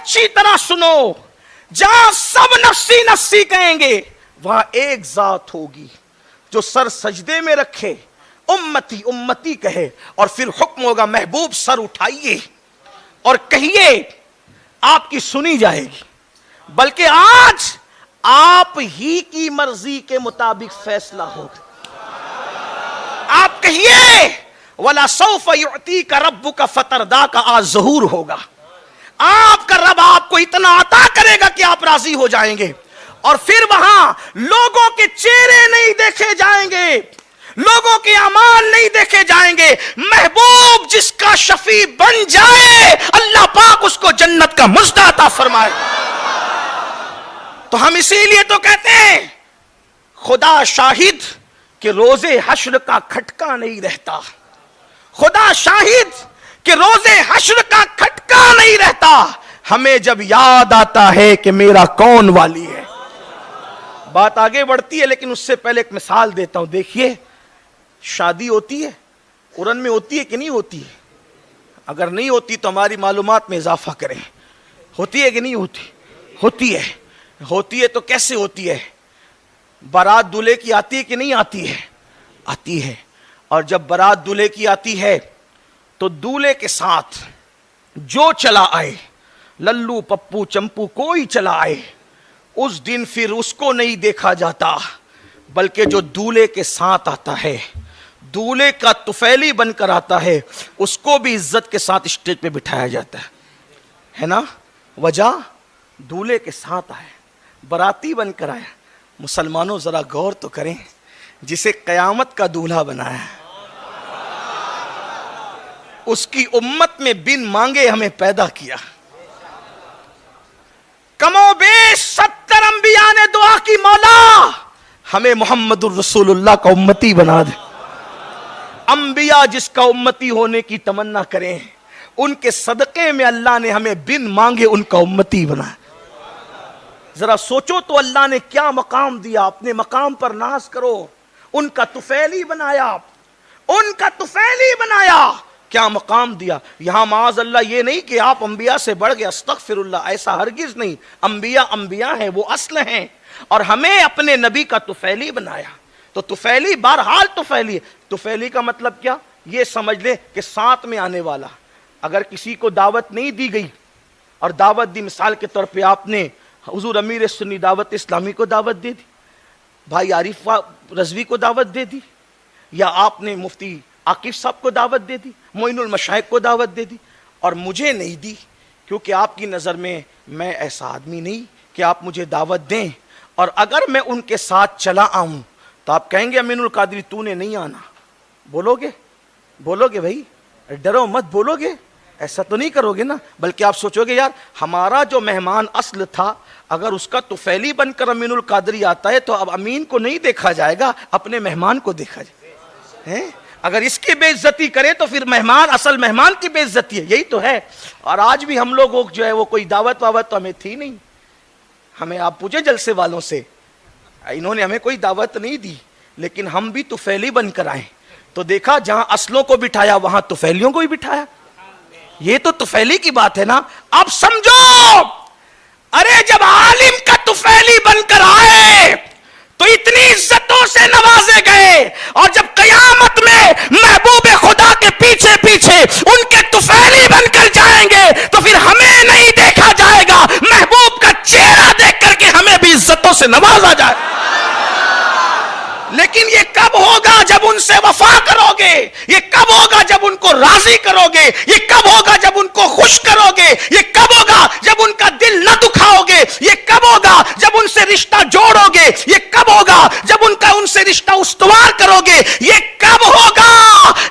अच्छी तरह सुनो, जहां सब नफ्सी नफ्सी कहेंगे वहां एक जात होगी जो सर सजदे में रखे, उम्मती उम्मती कहे, और फिर हुक्म होगा महबूब सर उठाइए और कहिए, आपकी सुनी जाएगी। बल्कि आज आप ही की मर्जी के मुताबिक फैसला होगा। आप कहिए वला सौफ युअतीका रब्बुका फतरदा का आज ज़हूर होगा। आपका रब आपको इतना अता करेगा कि आप राजी हो जाएंगे, और फिर वहां लोगों के चेहरे नहीं देखे जाएंगे, लोगों के अमाल नहीं देखे जाएंगे। महबूब जिसका शफी बन जाए अल्लाह पाक उसको जन्नत का मुज़्दा अता फरमाए। तो हम इसीलिए तो कहते हैं खुदा शाहिद कि रोजे हश्र का खटका नहीं रहता, खुदा शाहिद कि रोजे हश्र का खटका नहीं रहता। हमें जब याद आता है कि मेरा कौन वाली है। बात आगे बढ़ती है, लेकिन उससे पहले एक मिसाल देता हूं। देखिए, शादी होती है, कुरान में होती है कि नहीं होती है? अगर नहीं होती तो हमारी मालूमात में इजाफा करें। होती है कि नहीं होती? होती है। होती है तो कैसे होती है? बारात दूल्हे की आती है कि नहीं आती है? आती है। और जब बारात दूल्हे की आती है तो दूल्हे के साथ जो चला आए, लल्लू पप्पू चंपू कोई चला आए, उस दिन फिर उसको नहीं देखा जाता, बल्कि जो दूल्हे के साथ आता है, दूल्हे का तुफैली बनकर आता है, उसको भी इज्जत के साथ स्टेज पे बिठाया जाता है ना? वजह दूल्हे के साथ आए, बराती बनकर आया। मुसलमानों जरा गौर तो करें, जिसे कयामत का दूल्हा बनाया है, उसकी उम्मत में बिन मांगे हमें पैदा किया। कमो बेश 70 अंबिया ने दुआ की, मौला हमें मोहम्मदुर रसूलुल्लाह का उम्मती बना दे। अंबिया जिसका उम्मती होने की तमन्ना करें, उनके सदक़े में अल्लाह ने हमें बिन मांगे उनका उम्मती बनाया। जरा सोचो तो अल्लाह ने क्या मकाम दिया। अपने मकाम पर नाज करो। उनका तुफैली बनाया, उनका तुफैली बनाया, क्या मकाम दिया। यहां माज अल्लाह ये नहीं कि आप अंबिया से बढ़ गए, अस्तगफिरुल्लाह, ऐसा हरगिज नहीं। अंबिया अंबिया हैं, वो असल हैं, और हमें अपने नबी का तुफैली बनाया। तो तुफैली बहरहाल तुफैली। तुफैली का मतलब क्या? ये समझ ले कि साथ में आने वाला। अगर किसी को दावत नहीं दी गई और दावत दी, मिसाल के तौर पे आपने हुजूर अमीर सुन्नी दावत इस्लामी को दावत दे दी, भाई आरिफ रजवी को दावत दे दी, या आपने मुफ्ती आकिफ साहब को दावत दे दी, मोइनुल मशाइख को दावत दे दी, और मुझे नहीं दी, क्योंकि आपकी नज़र में मैं ऐसा आदमी नहीं कि आप मुझे दावत दें। और अगर मैं उनके साथ चला आऊं तो आप कहेंगे अमीनुल कादरी तूने नहीं आना। बोलोगे? बोलोगे भाई? डरो मत, बोलोगे? ऐसा तो नहीं करोगे ना, बल्कि आप सोचोगे यार हमारा जो मेहमान असल था, अगर उसका तुफैली बनकर अमीनुल कादरी आता है तो अब अमीन को नहीं देखा जाएगा, अपने मेहमान को देखा जाए। अगर इसकी बेइज्जती करे तो फिर मेहमान, असल मेहमान की बेइज्जती है। यही तो है। और आज भी हम लोगों जो है वो कोई दावत वावत तो हमें थी नहीं। हमें आप पूछे जलसे वालों से, इन्होंने हमें कोई दावत नहीं दी, लेकिन हम भी तुफैली बनकर आए तो देखा जहां असलों को बिठाया वहां तुफैलियों को भी बिठाया। ये तो तुफैली की बात है ना। अब समझो, अरे जब आलिम का तुफैली बनकर आए तो इतनी इज्जतों से नवाजे गए, और जब कयामत में महबूब खुदा के पीछे पीछे उनके तुफैली बनकर जाएंगे तो फिर हमें नहीं देखा जाएगा, महबूब का चेहरा देख करके हमें भी इज्जतों से नवाजा जाए। लेकिन ये कब होगा? जब उनसे वफा करोगे। ये कब होगा? जब उनको राजी करोगे। ये कब होगा? जब उनको खुश करोगे। ये कब होगा? जब उनका दिल न दुखाओगे। ये कब होगा? जब उनसे रिश्ता जोड़ोगे। ये कब होगा? जब उनसे रिश्ता उस्तवार करोगे। ये कब होगा?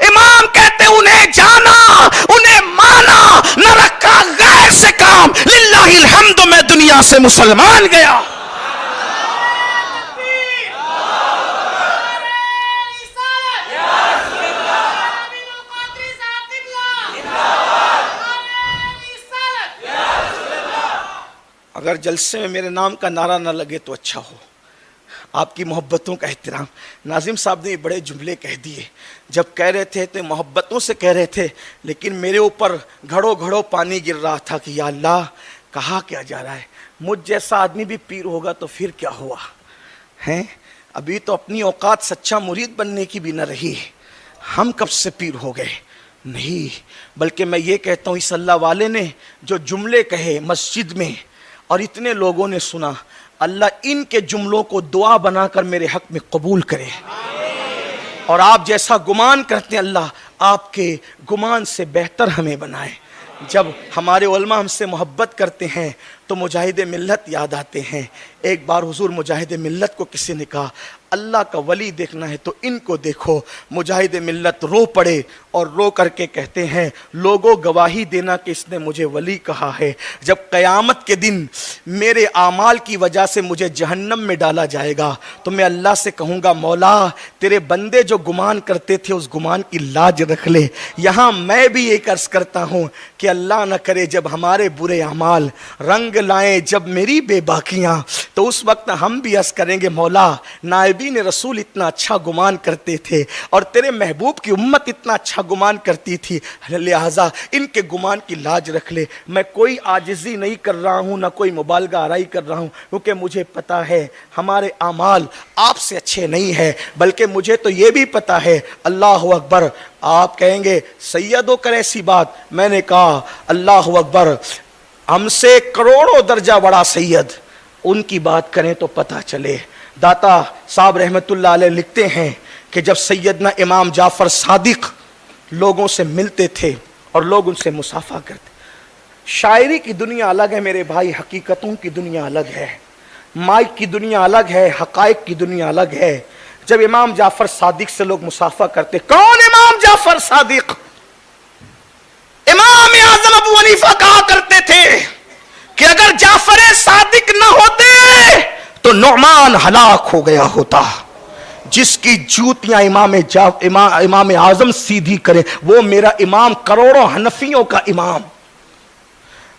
इमाम कहते उन्हें जाना, उन्हें माना, न रखा गैर से काम, लिल्लाहिल हम्द मैं दुनिया से मुसलमान गया। अगर जलसे में मेरे नाम का नारा ना लगे तो अच्छा हो। आपकी मोहब्बतों का एहतराम। नाजिम साहब ने बड़े जुमले कह दिए। जब कह रहे थे तो मोहब्बतों से कह रहे थे, लेकिन मेरे ऊपर घड़ों घड़ों पानी गिर रहा था कि या अल्लाह کہا کیا جا رہا ہے؟ مجھ جیسا آدمی بھی پیر ہوگا تو پھر کیا ہوا ہے؟ ابھی تو اپنی اوقات سچا مرید بننے کی بھی نہ رہی، ہم کب سے پیر ہو گئے؟ نہیں، بلکہ میں یہ کہتا ہوں اس اللہ والے نے جو جملے کہے مسجد میں اور اتنے لوگوں نے سنا، اللہ ان کے جملوں کو دعا بنا کر میرے حق میں قبول کرے، اور آپ جیسا گمان کرتے ہیں اللہ آپ کے گمان سے بہتر ہمیں بنائے۔ جب ہمارے علماء ہم سے محبت کرتے ہیں تو مجاہد ملت یاد آتے ہیں۔ ایک بار حضور مجاہد ملت کو کسی نے کہا اللہ کا ولی دیکھنا ہے تو ان کو دیکھو، مجاہد ملت رو پڑے اور رو کر کے کہتے ہیں لوگوں گواہی دینا کہ اس نے مجھے ولی کہا ہے، جب قیامت کے دن میرے اعمال کی وجہ سے مجھے جہنم میں ڈالا جائے گا تو میں اللہ سے کہوں گا مولا تیرے بندے جو گمان کرتے تھے اس گمان کی لاج رکھ لے۔ یہاں میں بھی ایک عرض کرتا ہوں کہ اللہ نہ کرے جب ہمارے برے اعمال رنگ لائیں جب میری بے باکیاں، تو اس وقت ہم بھی عرض کریں گے مولا نائبین رسول اتنا اچھا گمان کرتے تھے اور تیرے محبوب کی امت اتنا اچھا گمان کرتی تھی، لہٰذا ان کے گمان کی لاج رکھ لے۔ میں کوئی عاجزی نہیں کر رہا ہوں نہ کوئی مبالغہ آرائی کر رہا ہوں، کیونکہ مجھے پتا ہے ہمارے اعمال آپ سے اچھے نہیں ہیں، بلکہ مجھے تو یہ بھی پتا ہے اللہ اکبر۔ آپ کہیں گے سیدوں کر ایسی بات، میں نے کہا اللہ اکبر، ہم سے کروڑوں درجہ بڑا سید ان کی بات کریں تو پتہ چلے۔ داتا صاحب رحمت اللہ علیہ لکھتے ہیں کہ جب سیدنا امام جعفر صادق لوگوں سے ملتے تھے اور لوگ ان سے مصافحہ کرتے، شاعری کی دنیا الگ ہے میرے بھائی، حقیقتوں کی دنیا الگ ہے، مائک کی دنیا الگ ہے، حقائق کی دنیا الگ ہے۔ جب امام جعفر صادق سے لوگ مصافحہ کرتے، کون امام جعفر صادق؟ امام اعظم ابو حنیفہ کہا کرتے تھے کہ اگر جعفر صادق نہ ہوتے تو نعمان ہلاک ہو گیا ہوتا۔ جس کی جوتیاں امام اعظم سیدھی کرے وہ میرا امام، کروڑوں حنفیوں کا امام،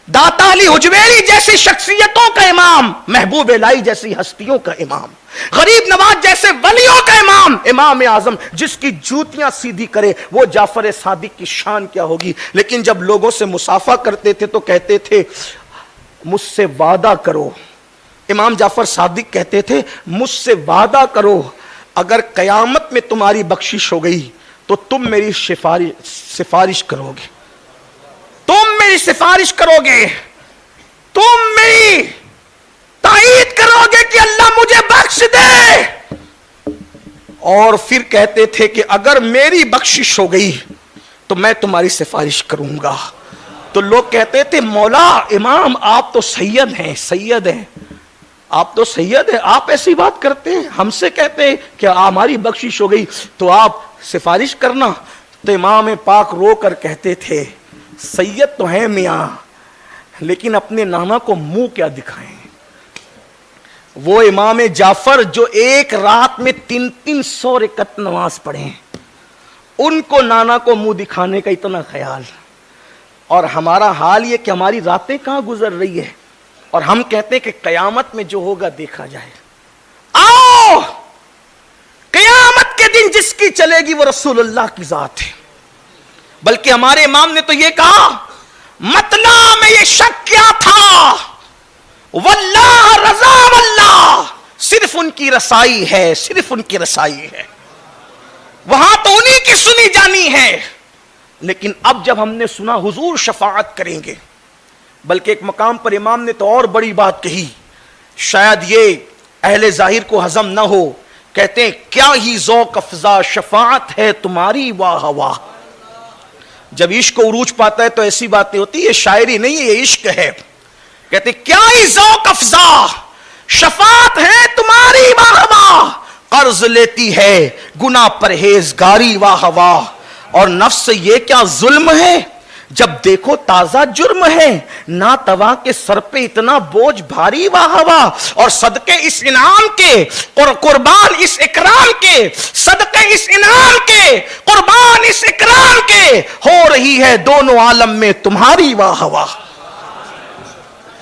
داتا علی حجویری جیسی شخصیتوں کا امام، محبوب الہی جیسی ہستیوں کا امام، غریب نواز جیسے ولیوں کا امام، امام اعظم جس کی جوتیاں سیدھی کرے وہ جعفر صادق کی شان کیا ہوگی۔ لیکن جب لوگوں سے مصافحہ کرتے تھے تو کہتے تھے مجھ سے وعدہ کرو، امام جعفر صادق کہتے تھے مجھ سے وعدہ کرو اگر قیامت میں تمہاری بخشش ہو گئی تو تم میری سفارش کرو گے، تم میری سفارش کرو گے، تم میری تائید کرو گے کہ اللہ مجھے بخش دے۔ اور پھر کہتے تھے کہ اگر میری بخشش ہو گئی تو میں تمہاری سفارش کروں گا۔ تو لوگ کہتے تھے مولا امام آپ تو سید ہیں، سید ہیں، آپ تو سید ہیں، آپ ایسی بات کرتے ہیں، ہم سے کہتے ہیں کہ ہماری بخشش ہو گئی تو آپ سفارش کرنا۔ تو امام پاک رو کر کہتے تھے سید تو ہیں میاں لیکن اپنے نانا کو منہ کیا دکھائیں۔ وہ امام جعفر جو ایک رات میں 300 رکعت نماز پڑھیں، ان کو نانا کو منہ دکھانے کا اتنا خیال، اور ہمارا حال یہ کہ ہماری راتیں کہاں گزر رہی ہے اور ہم کہتے ہیں کہ قیامت میں جو ہوگا دیکھا جائے۔ آؤ قیامت کے دن جس کی چلے گی وہ رسول اللہ کی ذات ہے، بلکہ ہمارے امام نے تو یہ کہا مطلع میں یہ شک کیا تھا واللہ رضا واللہ، صرف ان کی رسائی ہے، صرف ان کی رسائی ہے، وہاں تو انہی کی سنی جانی ہے۔ لیکن اب جب ہم نے سنا حضور شفاعت کریں گے، بلکہ ایک مقام پر امام نے تو اور بڑی بات کہی، شاید یہ اہل ظاہر کو ہضم نہ ہو، کہتے ہیں کیا ہی ذوق افزا شفاعت ہے تمہاری واہ واہ۔ جب عشق کو عروج پاتا ہے تو ایسی باتیں ہوتی، یہ شاعری نہیں ہے یہ عشق ہے۔ کہتے ہیں کیا ہی ذوق افزا شفاعت ہے تمہاری واہ واہ، قرض لیتی ہے گناہ پرہیزگاری واہ واہ، اور نفس سے یہ کیا ظلم ہے جب دیکھو تازہ جرم ہے، ناتوا کے سر پہ اتنا بوجھ بھاری واہ واہ، اور صدقے اس انعام کے قربان اس اکرام کے، صدقے اس انعام کے قربان اس اکرام کے، ہو رہی ہے دونوں عالم میں تمہاری واہ واہ۔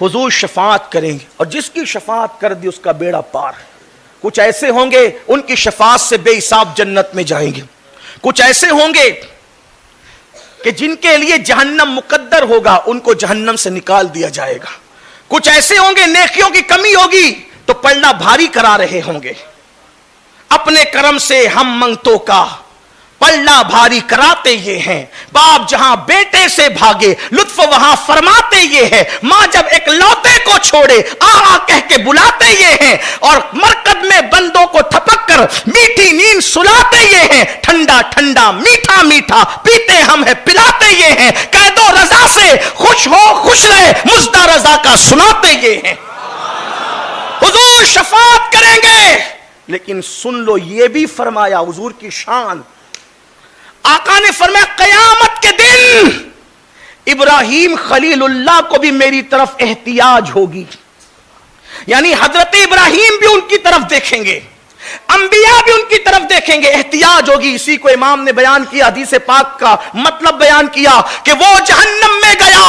حضور شفاعت کریں گے اور جس کی شفاعت کر دی اس کا بیڑا پار۔ کچھ ایسے ہوں گے ان کی شفاعت سے بے حساب جنت میں جائیں گے، کچھ ایسے ہوں گے کہ جن کے لیے جہنم مقدر ہوگا ان کو جہنم سے نکال دیا جائے گا، कुछ ऐसे होंगे नेकियों की कमी होगी तो पढ़ना भारी करा रहे होंगे, अपने कर्म से हम मंगतों का पलड़ा भारी कराते ये हैं। बाप जहां बेटे से भागे लुत्फ वहां फरमाते ये हैं। मां जब एक लौते को छोड़े आ कह के बुलाते ये हैं, और मरकद में बंदों को थपक कर मीठी नींद सुलाते ये हैं। ठंडा ठंडा मीठा मीठा पीते हम है पिलाते ये हैं। कह दो रजा से खुश हो खुश रहे मुज्दा रजा का सुनाते ये हैं। हुजूर शफाअत करेंगे, लेकिन सुन लो ये भी फरमाया हुजूर की शान, आका ने फरमाया कयामत के दिन इब्राहिम खलीलुल्लाह को भी मेरी तरफ एहतियाज होगी, यानी हजरत इब्राहिम भी उनकी तरफ देखेंगे, अंबिया भी उनकी तरफ देखेंगे, एहतियाज होगी। इसी को इमाम ने बयान किया, हदीस पाक का मतलब बयान किया कि वो जहन्नम में गया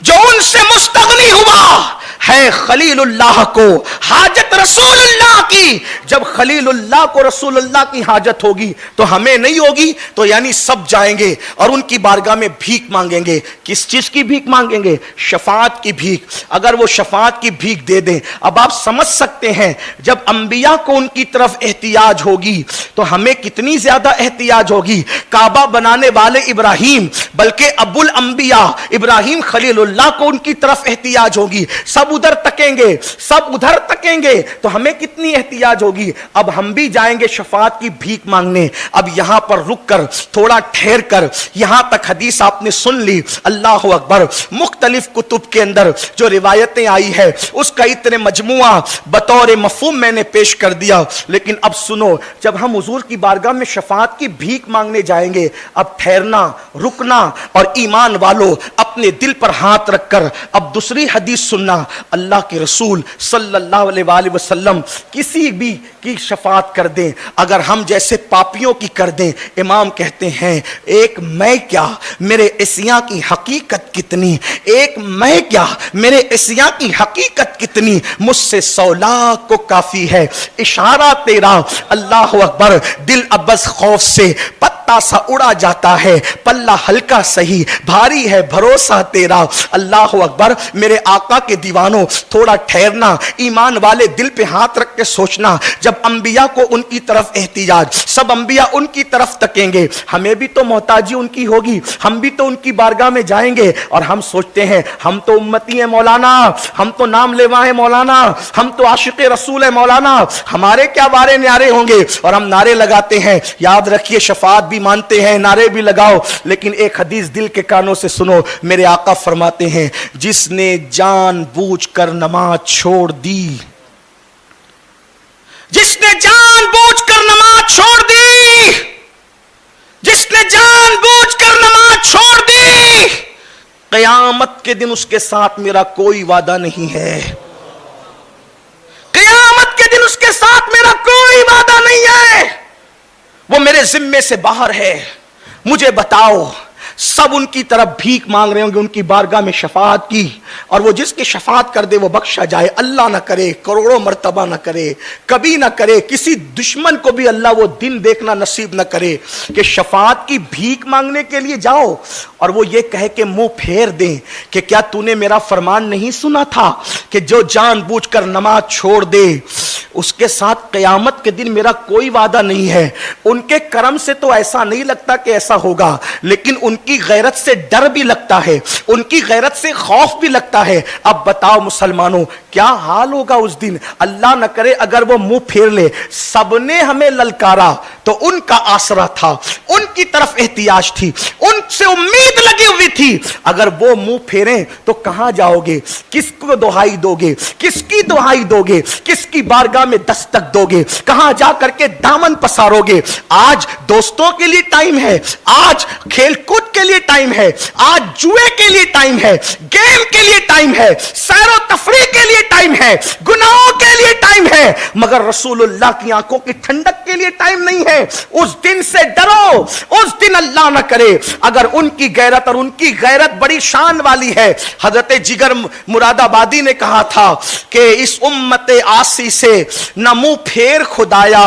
जो उनसे मुस्तगनी हुआ है खलीलुल्लाह को हाजत रसूलुल्लाह की। जब खलीलुल्लाह को रसूलुल्लाह की हाजत होगी तो हमें नहीं होगी, तो यानी सब जाएंगे और उनकी बारगाह में भीख मांगेंगे। किस चीज की भीख मांगेंगे? शफाअत की भीख। अगर वो शफाअत की भीख दे दें, अब आप समझ सकते हैं जब अंबिया को उनकी तरफ एहतियाज होगी तो हमें कितनी ज्यादा एहतियाज होगी। काबा बनाने वाले इब्राहिम, बल्कि अबुल अंबिया इब्राहिम खलीलुल्लाह को उनकी तरफ एहतियाज होगी, सब उधर तकेंगे, सब उधर तकेंगे, तो हमें कितनी एहतियाज होगी। अब हम भी जाएंगे शफाअत की भीख मांगने। अब यहां पर रुक कर थोड़ा ठहर कर, यहां तक हदीस आपने सुन ली, अल्लाह अकबर। मुख्तलिफ कुतुब के अंदर जो रिवायतें आई है उसका इतने मजमुआ बतौर मफहूम मैंने पेश कर दिया। लेकिन अब सुनो, जब हम हुजूर की बारगाह में शफाअत की भीख मांगने जाएंगे, अब ठहरना, रुकना, और ईमान वालों अपने दिल पर हाथ रखकर अब दूसरी हदीस सुनना। अल्लाह के रसूल सल्लल्लाहु अलैहि वसल्लम किसी भी की शफाअत कर दें, अगर हम जैसे पापियों की कर दें, इमाम कहते हैं एक मैं क्या मेरे इस्यां की हकीकत कितनी, एक मैं क्या मेरे इस्यां की हकीकत कितनी, मुझसे 100 लाख को काफी है इशारा तेरा। अल्लाह अकबर। दिल अब्बस खौफ से पत्ता सा उड़ा जाता है, पल्ला हल्का सही भारी है भरोसा तेरा। अल्लाह अकबर। मेरे आका के दीवानों थोड़ा ठहरना, ईमान वाले दिल पे हाथ रख के सोचना, जब अंबिया को उनकी तरफ एहतियाज, सब अंबिया उनकी तरफ तकेंगे, हमें भी तो मोहताजी उनकी होगी, हम भी तो उनकी बारगाह में जाएंगे, और हम सोचते हैं हम तो उम्मती हैं मौलाना, हम तो नाम लेवा है मौलाना, हम तो आशिक रसूल है मौलाना, हमारे क्या वारे न्यारे होंगे, और हम नारे लगाते हैं। याद रखिए शफाअत भी मानते हैं, नारे भी लगाओ, लेकिन एक हदीस दिल के कानों से सुनो। मेरे आका फरमाते हैं जिसने जानबूझकर नमाज छोड़ दी, जिसने जानबूझकर नमाज छोड़ दी, जिसने जानबूझकर नमाज छोड़ दी, क़यामत के दिन उसके साथ मेरा कोई वादा नहीं है। क़यामत के दिन उसके साथ मेरा कोई वादा नहीं है, वो मेरे जिम्मे से बाहर है। मुझे बताओ, सब उनकी तरफ भीख मांग रहे होंगे उनकी बारगाह में शफाअत की, और वो जिसकी शफाअत कर दे वो बख्शा जाए। अल्लाह ना करे, करोड़ों मर्तबा ना करे, कभी ना करे, किसी दुश्मन को भी अल्लाह वो दिन देखना नसीब ना करे कि शफाअत की भीख मांगने के लिए जाओ और वो ये कह के मुंह फेर दें कि क्या तूने मेरा फरमान नहीं सुना था कि जो जानबूझकर नमाज छोड़ दे उसके साथ क़यामत के दिन मेरा कोई वादा नहीं है। उनके कर्म से तो ऐसा नहीं लगता कि ऐसा होगा, लेकिन उनकी गैरत से डर भी लगता है, उनकी गैरत से खौफ भी लगता है। अब बताओ मुसलमानों क्या हाल होगा उस दिन। अल्लाह न करे अगर वो मुंह फेर ले, सबने हमें ललकारा तो उनका आसरा था, उनकी तरफ एहतियाज थी, उनसे उम्मीद लगी हुई थी, अगर वो मुंह फेरें तो कहां जाओगे, किसको दुहाई दोगे, किसकी दुहाई दोगे, किसकी बारगाह में दस्तक दोगे, कहां जा करके दामन पसारोगे। आज दोस्तों के लिए टाइम है, आज खेलकूद के लिए टाइम है, आज जुए के लिए टाइम है, गेम के लिए टाइम है, सैरो तफरीह के लिए टाइम है, गुनाहों के लिए टाइम है, मगर रसूलुल्लाह की आंखों की ठंडक के लिए टाइम नहीं है। उस दिन से डरो, उस दिन अल्लाह न करे अगर उनकी गैरत, और उनकी गैरत बड़ी शान वाली है। हजरत जिगर मुरादाबादी ने कहा था कि इस उम्मत आसी से न मुंह फेर खुदाया,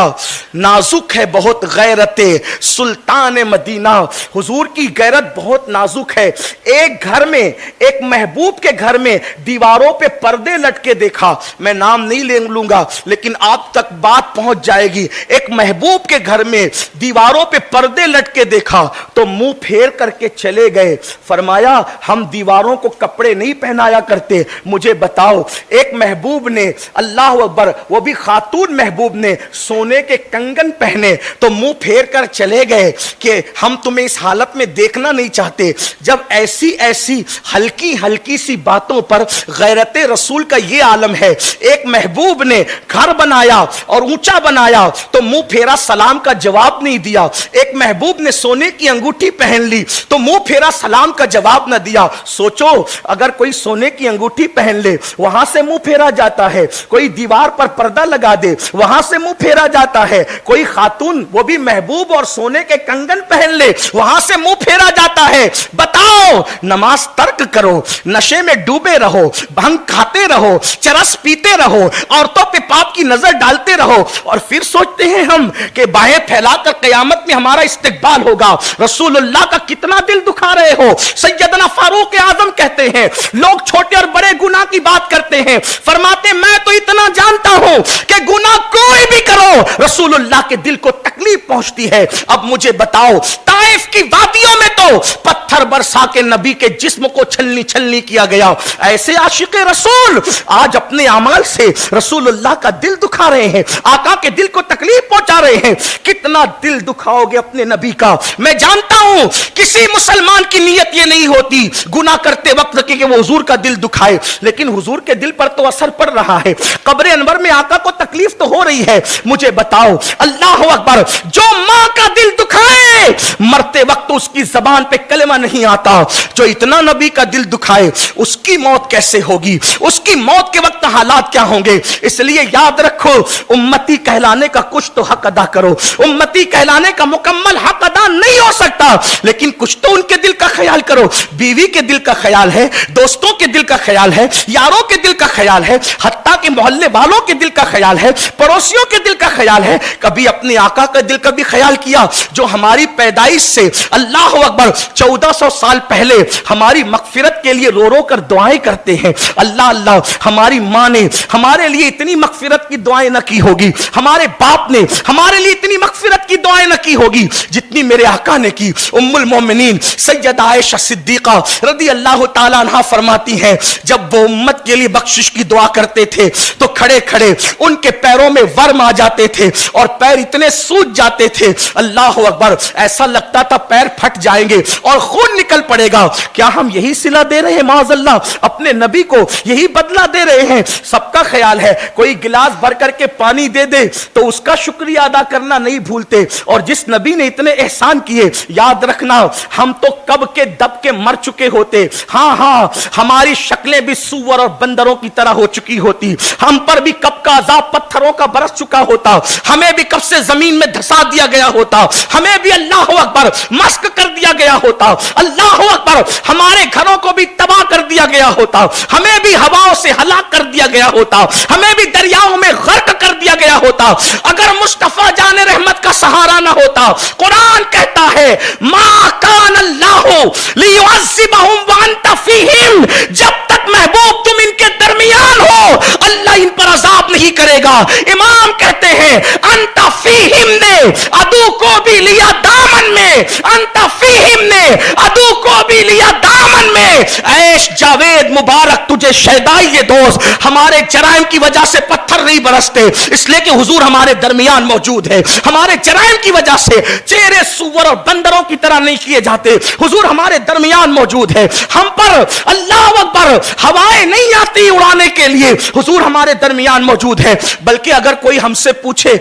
नाजुक है बहुत गैरते सुल्तान मदीना। हुजूर की गैरत बहुत नाजुक है। एक घर में, एक महबूब के घर में दीवारों पे पर्दे लटके देखा, मैं नाम नहीं ले लूंगा लेकिन आप तक बात पहुंच जाएगी। एक महबूब के घर में दीवारों पे पर्दे लटके देखा तो मुंह फेर करके चले गए। फरमाया हम दीवारों को कपड़े नहीं पहनाया करते, मुझे बताओ। एक महबूब ने, अल्लाह अकबर, वो भी खातून महबूब ने सोने के कंगन पहने तो मुंह फेर कर चले गए कि हम तुम्हें इस हालत में देखना नहीं चाहते। जब ऐसी ऐसी हल्की हल्की सी बातों पर गैरत रसूल का ये आलम है। एक महबूब ने घर बनाया और ऊंचा बनाया तो मुंह फेरा, सलाम का जवाब नहीं दिया। एक महबूब ने सोने की अंगूठी पहन ली तो मुंह फेरा, सलाम का जवाब न दिया। सोचो अगर कोई सोने की अंगूठी पहन ले वहां से मुंह फेरा जाता है, कोई दीवार पर पर्दा लगा दे वहां से मुंह फेरा जाता है, कोई खातून वो भी महबूब और सोने के कंगन पहन ले वहां से मुंह फेरा जाता है। बताओ, नमाज तर्क करो, नशे में डूबे रहो, भंग खाते रहो, चरस पीते रहो, औरतों पे पाप की नजर डालते रहो और फिर सोचते हैं हम कि बाहें फैलाकर कयामत में हमारा इस्तिकबाल होगा। रसूलुल्लाह का कितना दिल दुखा रहे हो। सैयदना फारूक आजम कहते हैं लोग छोटे और बड़े गुनाह की बात करते हैं, फरमाते मैं तो इतना जानता हूं कि गुनाह कोई भी करो रसूलुल्लाह के दिल को तकलीफ पहुंचती है। अब मुझे बताओ, ताइफ की वादियों में तो पत्थर बरसा के नबी के जिस्म को छलनी छलनी किया गया। ऐसे आशिक़े रसूल आज अपने अमाल से रसूलुल्लाह का दिल दुखा रहे हैं, आका के दिल को तकलीफ पहुंचा रहे हैं। कितना दिल दुखाओगे अपने नबी का। मैं जानता हूं किसी मुसलमान की नीयत ये नहीं होती गुनाह करते वक्त कि वो हुजूर का दिल दुखाए, लेकिन हुजूर के दिल पर तो असर पड़ रहा है। कब्र अनवर में आका को तकलीफ तो हो रही है। मुझे बताओ, अल्लाह अकबर, जो मां का दिल दुखाए मरते वक्त उसकी जबान पे कलमा नहीं आता, जो इतना नबी का दिल दुखाए उसकी मौत कैसे होगी, उसकी मौत के वक्त हालात क्या होंगे। इसलिए याद रखो, उम्मती कहलाने का कुछ तो हक अदा करो। उम्मती कहलाने का मुकम्मल हक अदा नहीं हो सकता, लेकिन कुछ तो उनके दिल का ख्याल करो। बीवी के दिल का ख्याल है, दोस्तों के दिल का ख्याल है, यारों के दिल का ख्याल है, हत्ता के मोहल्ले वालों के दिल का ख्याल है, पड़ोसियों के दिल का ख्याल है। कभी अपने आका का दिल का भी ख्याल किया जो हमारी पैदाइश से, अल्लाह अकबर, 1400 साल पहले हमारी मगफिरत के लिए रो रो कर दुआएं करते हैं। अल्लाह अल्लाह, हमारी मां ने हमारे लिए इतनी मगफिरत की दुआएं न की होगी, हमारे बाप ने हमारे लिए इतनी मगफिरत की दुआएं न की होगी जितनी मेरे आका ने की। उम्मुल मोमिनीन सैयदा आयशा सिद्दीका रदी अल्लाह ताला अन्हा फरमाती हैं, जब वो उम्मत के लिए बख्शिश की दुआ करते थे तो खड़े खड़े उनके पैरों में वर्म आ जाते थे और पैर इतने सूज जाते थे, अल्लाह अकबर, ऐसा लगता था पैर फट जाएंगे और खून निकल पड़ेगा। क्या हम यही सिला दे रहे हैं माज़अल्लाह अपने नबी को, यही बदला दे रहे हैं? सबका ख्याल है कोई गिलास भर करके पानी दे दे तो उसका शुक्रिया अदा करना नहीं भूलते। और जिस नबी ने इतने एहसान किए, याद रखना हम तो कब के दब के मर चुके होते। हाँ हाँ, हमारी शक्लें भी सूअर और बंदरों की तरह हो चुकी होती, हम पर भी कब का अज़ाब पत्थरों का बरस चुका होता, हमें भी कब से जमीन में धसा दिया गया होता, हमें भी अल्लाह अकबर मस्क कर दिया गया होता, अल्लाह अकबर हमारे घरों को भी तबाह कर दिया गया होता, हमें भी हवाओं से हलाक कर दिया गया होता, हमें भी दरियाओं में गर्क कर दिया गया होता अगर मुस्तफा जाने रहमत का सहारा ना होता। कुरान कहता है मा कान अल्लाहु लियुअज़्ज़िबहुम व अंत फीहिम, जब तक महबूब तुम इनके दरमियान हो अल्लाह इन पर अजाब नहीं करेगा। इमाम कहते हैं अंत फीहिम ने अदू को भी लिया दामन में, अंत फीहिम ने अदू को भी लिया दामन में। ऐश जावेद मुबारक तुझे शहदाई ये दोस्त, हमारे जराइम की वजह से पत्थर नहीं बरसते इसलिए कि हुजूर हमारे दरमियान मौजूद है। हमारे जराइम की वजह से चेहरे सूअर और बंदरों की तरह नहीं किए जाते, हुजूर हमारे दरमियान मौजूद है। हम पर अल्लाह अकबर हवाएं नहीं आती उड़ाने के लिए, हुजूर हमारे दरमियान मौजूद है। बल्कि अगर कोई हमसे पूछे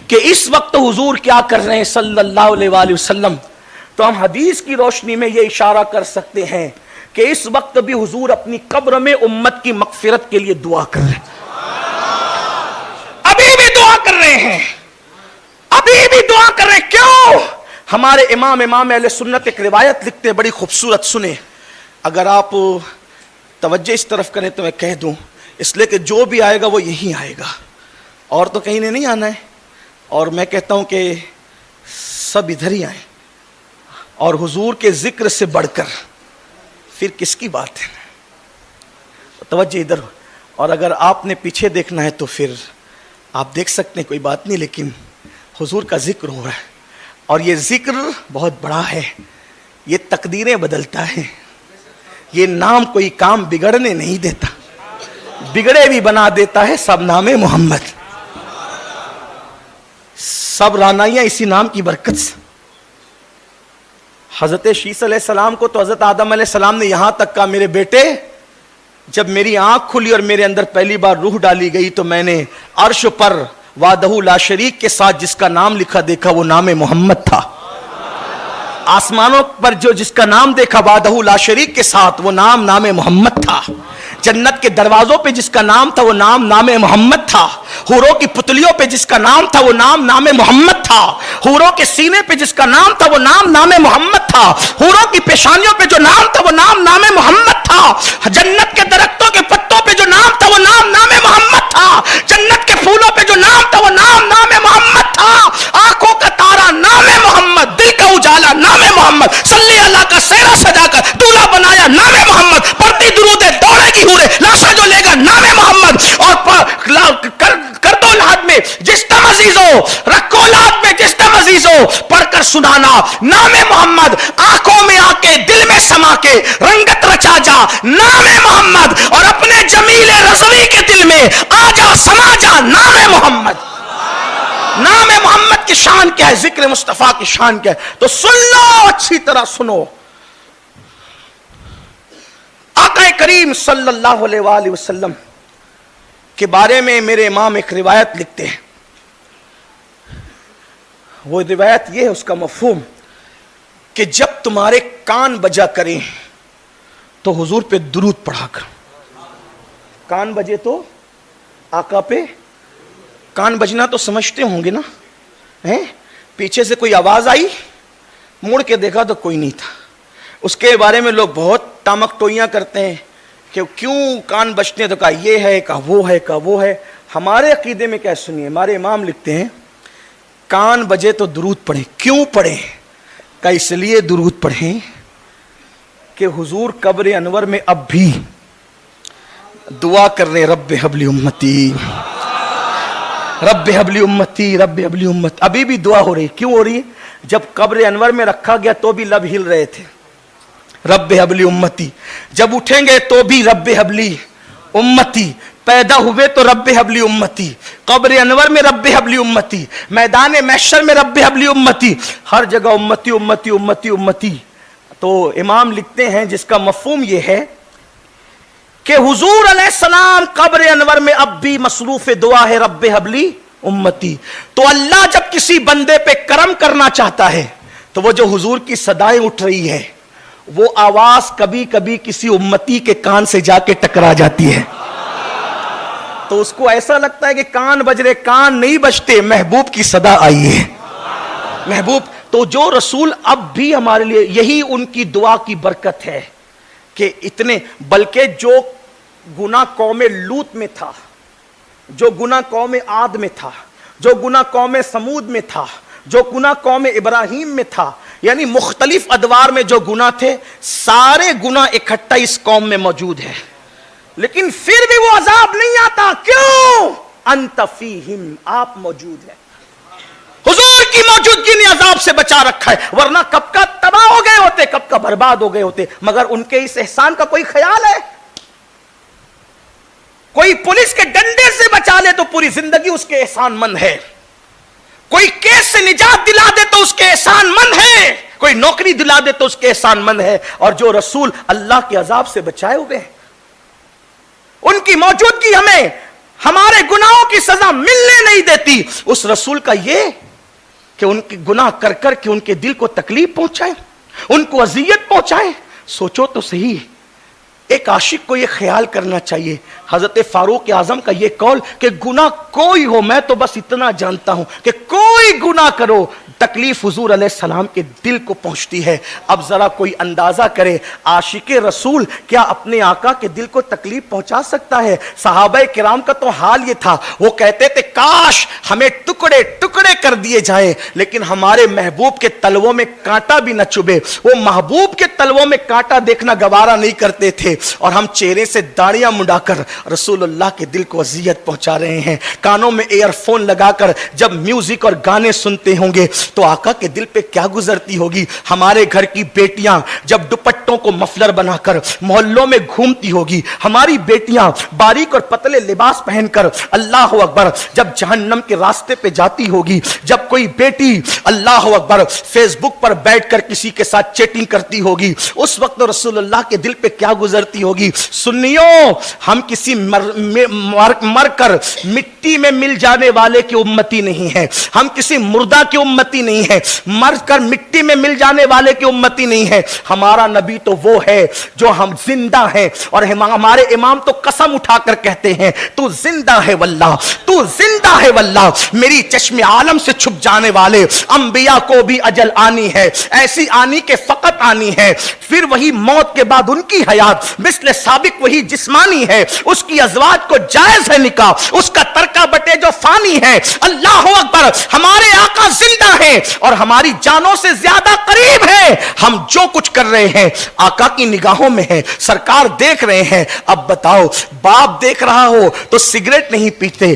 कि इस वक्त हुजूर क्या कर रहे हैं सल्लल्लाहु अलैहि वसल्लम, तो हम हदीस की रोशनी में यह इशारा कर सकते हैं कि इस वक्त भी हुजूर अपनी कब्र में उम्मत की मगफिरत के लिए दुआ कर रहे हैं, अभी भी दुआ कर रहे हैं, अभी भी दुआ कर रहे हैं। क्यों? हमारे इमाम अहले सुन्नत एक रिवायत लिखते हैं, बड़ी खूबसूरत, सुने। अगर आप तवज्जो इस तरफ करें तो मैं कह दूं, इसलिए कि जो भी आएगा वो यही आएगा, और तो कहीं ने नहीं आना है, اور میں کہتا ہوں کہ سب ادھر ہی آئیں اور حضور کے ذکر سے بڑھ کر پھر کس کی بات ہے. توجہ ادھر ہو. اور اگر آپ نے پیچھے دیکھنا ہے تو پھر آپ دیکھ سکتے ہیں, کوئی بات نہیں, لیکن حضور کا ذکر ہو رہا ہے اور یہ ذکر بہت بڑا ہے, یہ تقدیریں بدلتا ہے, یہ نام کوئی کام بگڑنے نہیں دیتا, بگڑے بھی بنا دیتا ہے. سب نام محمد, سب رانائیاں اسی نام کی برکت سے. حضرت شیس علیہ السلام کو تو حضرت آدم علیہ السلام نے یہاں تک کہا, میرے بیٹے جب میری آنکھ کھلی اور میرے اندر پہلی بار روح ڈالی گئی تو میں نے عرش پر وحدہ لا شریک کے ساتھ جس کا نام لکھا دیکھا وہ نام محمد تھا. آسمانوں پر جو جس کا نام دیکھا وحدہ لا شریک کے ساتھ وہ نام محمد تھا. جنت کے دروازوں پہ جس کا نام تھا وہ نام محمد تھا. حوروں کی پتلیوں پہ جس کا نام تھا وہ نام محمد تھا. حوروں کے سینے پہ جس کا نام تھا وہ نام محمد تھا. حوروں کی پیشانیوں پہ جو نام تھا وہ نام محمد تھا. جنت کے درختوں کے پتوں پہ جو نام تھا وہ نام محمد تھا. جنت کے پھولوں پہ جو نام تھا وہ نام محمد تھا. آنکھوں کا تارا نام محمد, دل کا اجالا نام محمد, صلی اللہ کا سہرا سجا کر دولہا بنایا نام محمد, پڑتی درود دوڑے گی حورے لاشا جو لے گا نام محمد. اور کر دو لحد میں جس تم عزیز ہو, رکھو لحد میں جس تم عزیز ہو, پڑھ کر سنانا نام محمد. آنکھوں میں آ کے دل میں سما کے رنگت رچا جا نام محمد, اور اپنے جمیل رضوی کے دل میں آ جا سما جا نام محمد. نام محمد کی شان کیا ہے, ذکر مصطفیٰ کی شان کیا ہے, تو سن لو, اچھی طرح سنو. آقا کریم صلی اللہ علیہ وآلہ وسلم کے بارے میں میرے امام ایک روایت لکھتے ہیں. وہ روایت یہ ہے, اس کا مفہوم کہ جب تمہارے کان بجا کریں تو حضور پہ درود پڑھا کر. کان بجے تو آقا پہ, کان بجنا تو سمجھتے ہوں گے نا, پیچھے سے کوئی آواز آئی, مڑ کے دیکھا تو کوئی نہیں تھا. اس کے بارے میں لوگ بہت ٹامک ٹوئیاں کرتے ہیں کہ کیوں کان بجتے ہیں, تو کہا یہ ہے, کہا وہ ہے, کہا وہ ہے. ہمارے عقیدے میں کیا سنیے, ہمارے امام لکھتے ہیں کان بجے تو درود پڑھیں. کیوں پڑھیں, کہا اس لیے درود پڑھیں کہ حضور قبر انور میں اب بھی دعا کر رہے, رب حبلی امتی, رب حبلی امتی, رب حبلی امت. ابھی بھی دعا ہو رہی. کیوں ہو رہی ہے, جب قبر انور میں رکھا گیا تو بھی لب ہل رہے تھے, رب حبلی امتی. جب اٹھیں گے تو بھی رب حبلی امتی, پیدا ہوئے تو رب حبلی امتی, قبر انور میں رب حبلی امتی, میدان محشر میں رب حبلی امتی, ہر جگہ امتی امتی امتی امتی. تو امام لکھتے ہیں جس کا مفہوم یہ ہے کہ حضور علیہ السلام قبر انور میں اب بھی مصروف دعا ہے رب حبلی امتی. تو اللہ جب کسی بندے پہ کرم کرنا چاہتا ہے تو وہ جو حضور کی صدائیں اٹھ رہی ہے وہ آواز کبھی کبھی کسی امتی کے کان سے جا کے ٹکرا جاتی ہے, تو اس کو ایسا لگتا ہے کہ کان بج رہے, کان نہیں بجتے, محبوب کی صدا آئی ہے, محبوب. تو جو رسول اب بھی ہمارے لیے, یہی ان کی دعا کی برکت ہے کہ اتنے, بلکہ جو گناہ قوم لوط میں تھا, جو گناہ قوم عاد میں تھا, جو گناہ قوم سمود میں تھا, جو گناہ قوم ابراہیم میں تھا, یعنی مختلف ادوار میں جو گناہ تھے, سارے گناہ اکٹھا اس قوم میں موجود ہے, لیکن پھر بھی وہ عذاب نہیں آتا. کیوں, انت فیہم, آپ موجود ہیں. حضور کی موجودگی نے عذاب سے بچا رکھا ہے, ورنہ کب کا تباہ ہو گئے ہوتے, کب کا برباد ہو گئے ہوتے. مگر ان کے اس احسان کا کوئی خیال ہے؟ کوئی پولیس کے ڈنڈے سے بچا لے تو پوری زندگی اس کے احسان مند ہے, کوئی کیس سے نجات دلا دے تو اس کے احسان مند ہے, کوئی نوکری دلا دے تو اس کے احسان مند ہے. اور جو رسول اللہ کے عذاب سے بچائے ہوئے ہیں, ان کی موجودگی ہمیں ہمارے گناہوں کی سزا ملنے نہیں دیتی. اس رسول کا یہ کہ ان کے گناہ کر کر کے ان کے دل کو تکلیف پہنچائے, ان کو اذیت پہنچائے. سوچو تو صحیح, ایک عاشق کو یہ خیال کرنا چاہیے, حضرت فاروق اعظم کا یہ قول کہ گناہ کوئی ہو, میں تو بس اتنا جانتا ہوں کہ کوئی گناہ کرو, तकलीफ हुजूर अलैहिस्सलाम के दिल को पहुंचती है। अब जरा कोई अंदाजा करे, आशिक रसूल क्या अपने आका के दिल को तकलीफ पहुंचा सकता है? सहाबाए किराम का तो हाल ये था, वो कहते थे काश हमें टुकड़े टुकड़े कर दिए जाए, लेकिन हमारे महबूब के तलवों में कांटा भी न चुभे। वो महबूब के तलवों में कांटा देखना गवारा नहीं करते थे, और हम चेहरे से दाढ़ियां मुंडाकर रसूलुल्लाह के दिल को अजियत पहुंचा रहे हैं। कानों में एयरफोन लगाकर जब म्यूजिक और गाने सुनते होंगे तो आका के दिल पे क्या गुजरती होगी। हमारे घर की बेटियां जब दुपट्टों को मफलर बनाकर मोहल्लों में घूमती होगी, हमारी बेटियां बारीक और पतले लिबास पहनकर अल्लाह अकबर जब जहन्नम के रास्ते पे जाती होगी, जब कोई बेटी अल्लाह अकबर फेसबुक पर बैठकर किसी के साथ चैटिंग करती होगी, उस वक्त रसूलुल्लाह के दिल पे क्या गुजरती होगी। सुन्नियों, हम किसी मर कर मिट्टी में मिल जाने वाले की उम्मती नहीं है, हम किसी मुर्दा की उम्मती नहीं है, मर कर मिट्टी में मिल जाने वाले की उम्मती नहीं है। हमारा नबी तो वो है जो हम जिंदा हैं, और हमारे इमाम तो कसम उठाकर कहते हैं तू जिंदा है वल्लाह, तू जिंदा है वल्लाह। मेरी चश्मे आलम से छुप जाने वाले अंबिया को भी अजल आनी है, ऐसी आनी के फकत आनी है, फिर वही मौत के बाद उनकी हयात मिस्ल साबिक वही जिस्मानी है, उसकी अज़वाज को जायज है निकाह, उसका तरका बटे जो फानी है। अल्लाह अकबर, हमारे आका जिंदा है और हमारी जानों से ज्यादा करीब है। हम जो कुछ कर रहे हैं आका की निगाहों में है, सरकार देख रहे हैं। अब बताओ, बाप देख रहा हो तो सिगरेट नहीं पीते,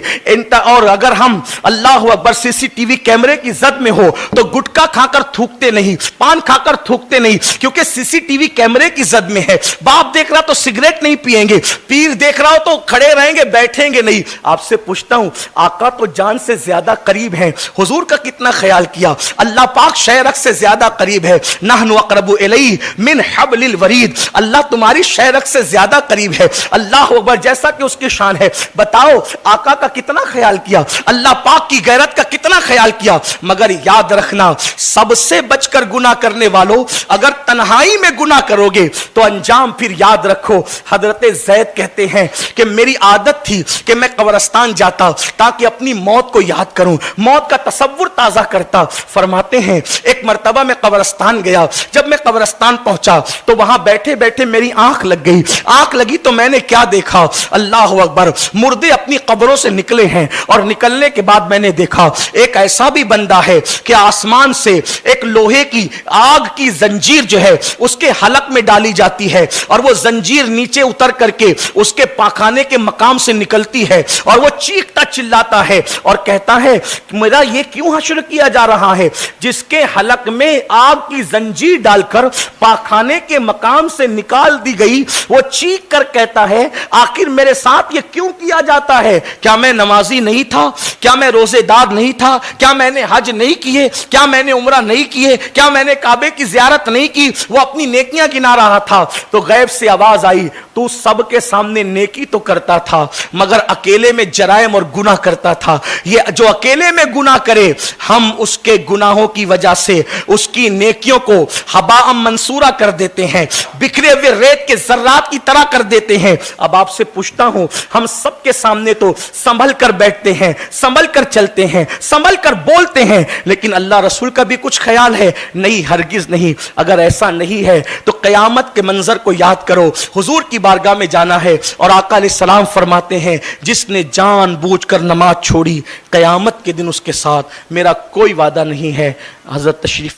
और अगर हम अल्लाह अकबर सीसीटीवी कैमरे की जद में हो तो गुटखा खाकर थूकते नहीं, पान खाकर थूकते नहीं, क्योंकि सीसीटीवी कैमरे की जद में है। बाप देख रहा तो सिगरेट नहीं पिएंगे, पीर देख रहा हो तो खड़े रहेंगे, बैठेंगे नहीं। आपसे पूछता हूं, आका तो जान से ज्यादा करीब हैं, हुजूर का कितना ख्याल किया? अल्लाह पाक शहरक से ज्यादा करीब है। नहनु अक़रबु इलैहि मिन हब्लिल वरीद, अल्लाह तुम्हारी शहरक से ज्यादा करीब है। अल्लाह अकबर, जैसा कि उसकी शान है। बताओ आका का कितना ख्याल किया, अल्लाह पाक की गैरत का कितना ख्याल किया। मगर याद रखना, सबसे बचकर गुनाह करने वालों, अगर तन्हाई में गुनाह करोगे तो अंजाम फिर याद रखो। हजरत ज़ैद कहते हैं कि मेरी आदत थी कि मैं कब्रिस्तान जाता ताकि अपनी मौत को याद करूं, मौत का तसव्वुर ताजा करता। फरमाते हैं एक मर्तबा मैं कब्रिस्तान गया, जब मैं कब्रिस्तान पहुंचा तो वहां बैठे बैठे मेरी आंख लग गई। आंख लगी तो मैंने क्या देखा, अल्लाह अकबर, मुर्दे अपनी कब्रों से निकले हैं, और निकलने के बाद मैंने देखा एक ऐसा भी बंदा है कि आसमान से एक लोहे की आग की जंजीर जो है उसके हलक में डाली जाती है, और वो जंजीर नीचे उतर करके उसके पाखाने के मकाम से निकलती है, और वो चीखता चिल्लाता है और कहता है मेरा ये क्यों हश्र किया जा रहा है, जिसके हलक में आग की जंजीर डालकर पाखाने के मकाम से निकाल दी गई। वो चीख कर कहता है आखिर मेरे साथ ये क्यों किया जाता है? क्या मैं नमाजी नहीं था? क्या मैं रोजेदार नहीं था? क्या मैंने हज नहीं किए? क्या मैंने उम्रा नहीं किए? क्या मैंने काबे की जियारत नहीं की? वो अपनी नेकियां गिना रहा था तो गैब से आवाज आई, तू सबके सामने नेकी तो करता था मगर अकेले में जराइम और गुनाह करता था। ये जो अकेले में गुनाह करे, हम उसके गुनाहों की वजह से उसकी नेकियों को हबाअम मंसूरा कर देते हैं, बिखरे हुए रेत के जर्रात की तरह कर देते हैं। अब आपसे पूछता हूं, हम सबके सामने तो संभल कर बैठते हैं, संभल कर चलते हैं, संभल कर बोलते हैं, लेकिन अल्लाह रसूल का भी कुछ ख्याल है? नहीं, हरगिज नहीं। अगर ऐसा नहीं है तो कयामत के मंजर को याद करो। हुजूर की बारगाह में जाना है और आका अलैहिस्सलाम फरमाते हैं जिसने जानबूझकर नमाज छोड़ी, कयामत के दिन उसके साथ मेरा कोई वादा नहीं है। हजरत तशरीफ